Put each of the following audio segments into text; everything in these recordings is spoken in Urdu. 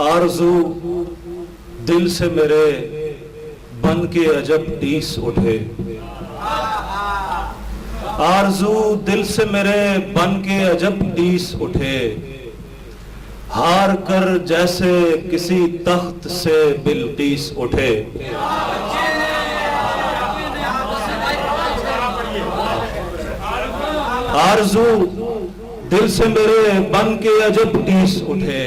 آرزو دل سے میرے بن کے عجب ٹیس اٹھے، آرزو دل سے میرے بن کے عجب ٹیس اٹھے، ہار کر جیسے کسی تخت سے بلقیس اٹھے۔ آرزو دل سے میرے بن کے عجب ٹیس اٹھے،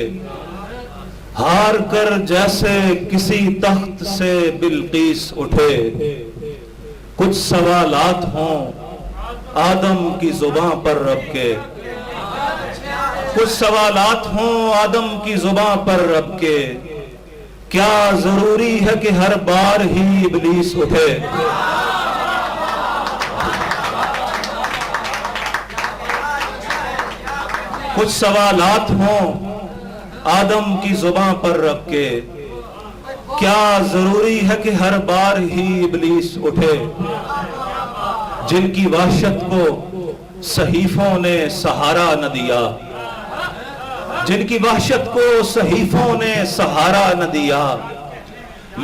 ہار کر جیسے کسی تخت سے بلقیس اٹھے۔ کچھ سوالات ہوں آدم کی زباں پر رب کے، کچھ سوالات ہوں آدم کی زباں پر رب کے، کیا ضروری ہے کہ ہر بار ہی ابلیس اٹھے؟ کچھ سوالات ہوں آدم کی زباں پر رب کے، کیا ضروری ہے کہ ہر بار ہی ابلیس اٹھے؟ جن کی وحشت کو صحیفوں نے سہارا نہ دیا، جن کی وحشت کو صحیفوں نے سہارا نہ دیا،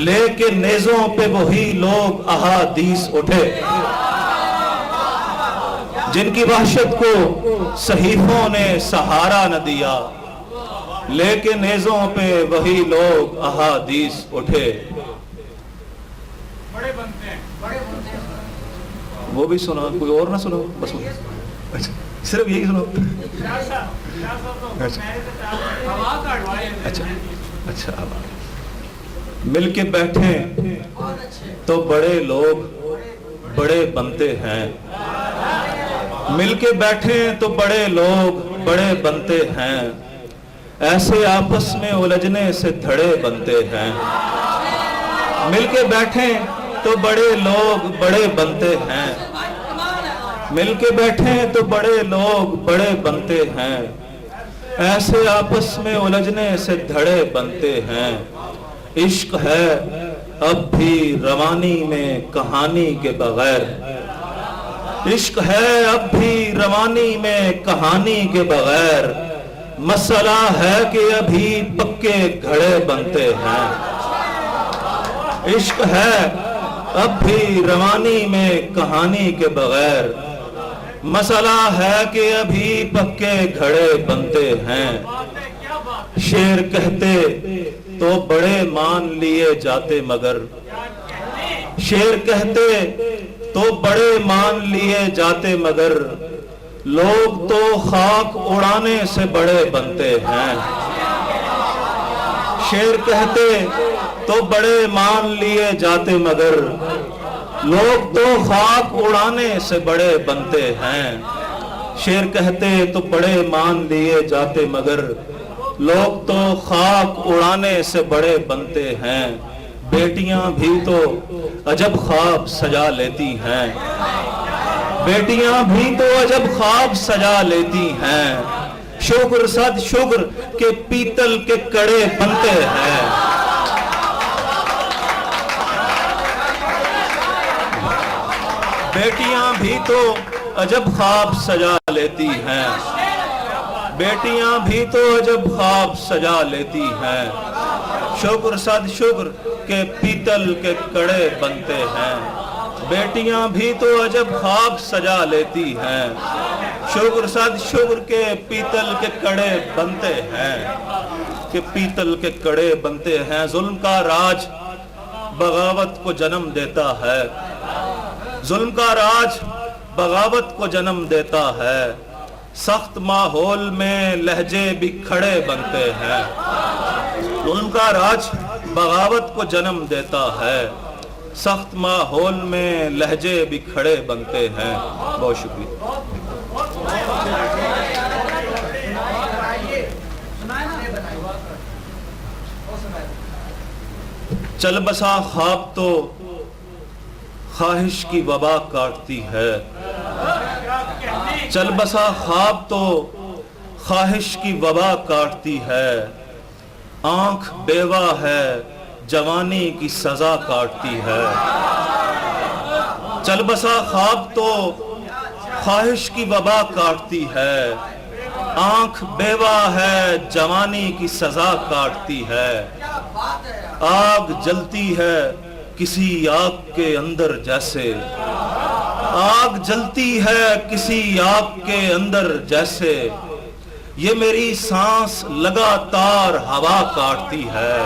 لے کے نیزوں پہ وہی لوگ احادیث اٹھے۔ جن کی وحشت کو صحیفوں نے سہارا نہ دیا، لے کے نیزوں پہ وہی لوگ احادیث اٹھے۔ وہ بھی سنا، کوئی اور نہ سنا، بس صرف یہی سنا۔ اچھا مل کے بیٹھیں تو بڑے لوگ بڑے بنتے ہیں، مل کے بیٹھیں تو بڑے لوگ بڑے بنتے ہیں، ایسے آپس میں الجھنے سے دھڑے بنتے ہیں۔ مل کے بیٹھیں تو بڑے لوگ بڑے بنتے ہیں، مل کے بیٹھیں تو بڑے لوگ بڑے بنتے ہیں، ایسے آپس میں الجھنے سے دھڑے بنتے ہیں۔ عشق ہے اب بھی روانی میں کہانی کے بغیر، عشق ہے اب بھی روانی میں کہانی کے بغیر، مسئلہ ہے کہ ابھی پکے گھڑے بنتے ہیں۔ عشق ہے اب بھی روانی میں کہانی کے بغیر، مسئلہ ہے کہ ابھی پکے گھڑے بنتے ہیں۔ شعر کہتے تو بڑے مان لیے جاتے مگر، شعر کہتے تو بڑے مان لیے جاتے مگر، لوگ تو خاک اڑانے سے بڑے بنتے ہیں۔ شعر کہتے تو بڑے مان لیے جاتے مگر، لوگ تو خاک اڑانے سے بڑے بنتے ہیں۔ شعر کہتے تو بڑے مان لیے جاتے مگر، لوگ تو خاک اڑانے سے بڑے بنتے ہیں۔ بیٹیاں بھی تو عجب خواب سجا لیتی ہیں، بیٹیاں بھی تو عجب خواب سجا لیتی ہیں، شکر صد شکر کہ پیتل کے کڑے بنتے ہیں۔ بیٹیاں بھی تو عجب خواب سجا لیتی ہیں، بیٹیاں بھی تو عجب خواب سجا لیتی ہیں، شکر صد شکر کہ پیتل کے کڑے بنتے ہیں۔ بیٹیاں بھی تو عجب خواب سجا لیتی ہیں، شکر صد شکر کہ پیتل کے کڑے بنتے ہیں، کہ پیتل کے کڑے بنتے ہیں۔ ظلم کا راج بغاوت کو جنم دیتا ہے، ظلم کا راج بغاوت کو جنم دیتا ہے، سخت ماحول میں لہجے بھی کھڑے بنتے ہیں۔ ظلم کا راج بغاوت کو جنم دیتا ہے، سخت ماحول میں لہجے بھی کھڑے بنتے ہیں۔ بہت شکریہ۔ چل بسا خواب تو خواہش کی وبا کاٹتی ہے، چل بسا خواب تو خواہش کی وبا کاٹتی ہے، آنکھ بیوہ ہے جوانی کی سزا کاٹتی ہے۔ چل بسا خواب تو خواہش کی وبا کاٹتی ہے، آنکھ بیوہ ہے جوانی کی سزا کاٹتی ہے، آگ جلتی ہے کسی آگ کے اندر جیسے، آگ جلتی ہے کسی آگ کے اندر جیسے، یہ میری سانس لگاتار ہوا کاٹتی ہے،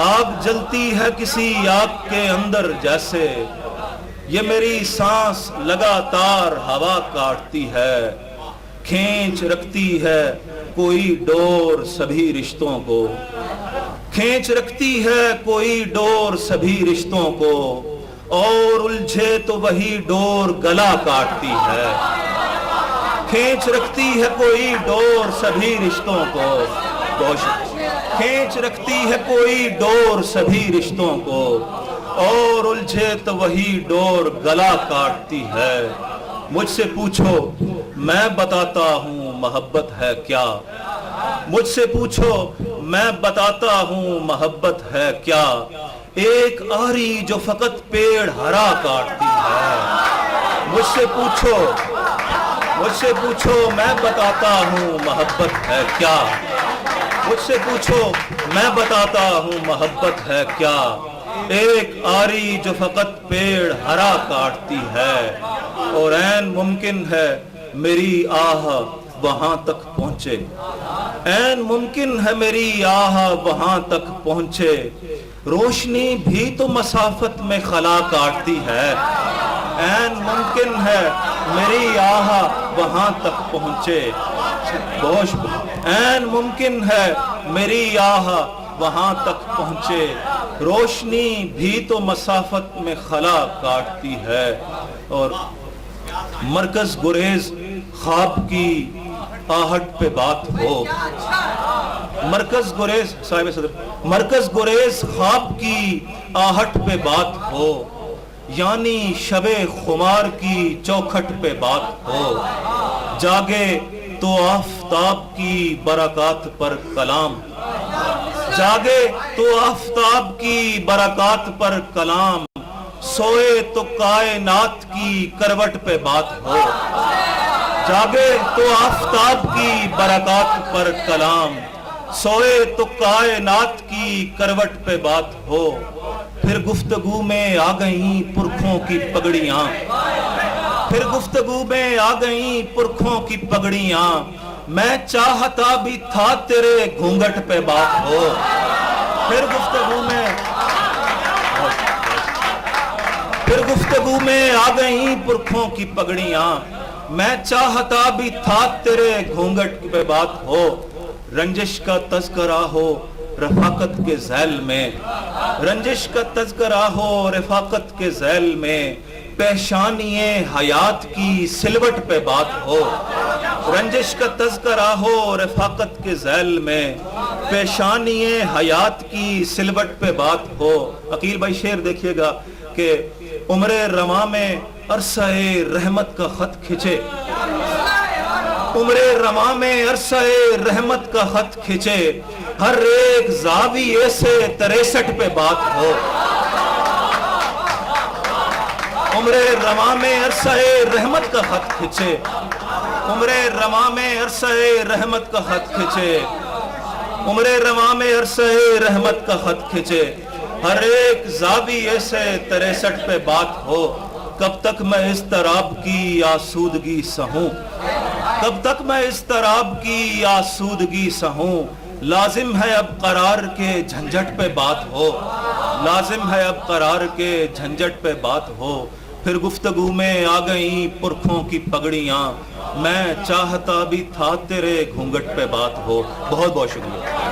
آگ جلتی ہے کسی آگ کے اندر جیسے، یہ میری سانس لگاتار ہوا کاٹتی ہے، کھینچ رکھتی ہے کوئی ڈور سبھی رشتوں کو، کھینچ رکھتی ہے کوئی ڈور سبھی رشتوں کو، اور الجھے تو وہی ڈور گلا کاٹتی ہے، کھینچ رکھتی ہے کوئی ڈور سبھی رشتوں کو، کھینچ رکھتی ہے کوئی ڈور سبھی رشتوں کو، اور الجھے تو وہی ڈور گلا کاٹتی ہے، مجھ سے پوچھو میں بتاتا ہوں محبت ہے کیا، مجھ سے پوچھو میں بتاتا ہوں محبت ہے کیا، ایک آری جو فقط پیڑ ہرا کاٹتی ہے، مجھ سے پوچھو میں بتاتا ہوں محبت ہے کیا، مجھ سے پوچھو میں بتاتا ہوں محبت ہے کیا، ایک آری جو فقط پیڑ ہرا کاٹتی ہے، اور عین ممکن ہے میری آہ وہاں تک پہنچے، عین ممکن ہے میری آہ وہاں تک پہنچے، روشنی بھی تو مسافت میں خلا کاٹتی ہے، عین ممکن ہے میری آہ وہاں تک پہنچے، عین ممکن ہے میری آہ وہاں تک پہنچے، روشنی بھی تو مسافت میں خلا کاٹتی ہے، اور مرکز گریز خواب کی آہٹ پہ بات ہو، مرکز گریز صاحب صدر، مرکز گریز خواب کی آہٹ پہ بات ہو، یعنی شب خمار کی چوکھٹ پہ بات ہو، جاگے تو آفتاب کی برکات پر کلام، جاگے تو آفتاب کی برکات پر کلام، سوئے تو کائنات کی کروٹ پہ بات ہو، جاگے تو آفتاب کی برکات پر کلام، سوئے تو کائنات کی کروٹ پہ بات ہو، پھر گفتگو میں آ گئیں پرکھوں کی پگڑیاں، پھر گفتگو میں آ گئیں پرکھوں کی پگڑیاں، میں چاہتا بھی تھا تیرے گھونگٹ پہ بات ہو، پھر گفتگو میں آ گئیں پرکھوں کی پگڑیاں، میں چاہتا بھی تھا تیرے گھونگٹ پہ بات ہو، رنجش کا تذکرہ ہو رفاقت کے ذیل میں، رنجش کا تذکرہ ہو رفاقت کے ذیل میں، پیشانی حیات کی سلوٹ پہ بات ہو، رنجش کا تذکرہ ہو رفاقت کے ذیل میں، پیشانی حیات کی سلوٹ پہ بات ہو۔ عقیل بھائی شعر دیکھیے گا کہ عمر رواں میں عرصہ رحمت کا خط کھچے، عمر رواں میں عرصہ رحمت کا خط کھچے، ہر ایک زاویے سے 63 پہ بات ہو، عمر رواں میں عرصہ رحمت کا خط کھچے، عمر رواں میں عرصہ رحمت کا خط کھچے، عمر رواں میں عرصہ رحمت کا خط کھچے، ہر ایک زاویے سے 63 پہ بات ہو، کب تک میں اضطراب کی آسودگی سہوں، کب تک میں اضطراب کی آسودگی سہوں، لازم ہے اب قرار کے جھنجھٹ پہ بات ہو، لازم ہے اب قرار کے جھنجھٹ پہ بات ہو، پھر گفتگو میں آ گئیں پرکھوں کی پگڑیاں، میں چاہتا بھی تھا تیرے گھونگٹ پہ بات ہو۔ بہت بہت شکریہ۔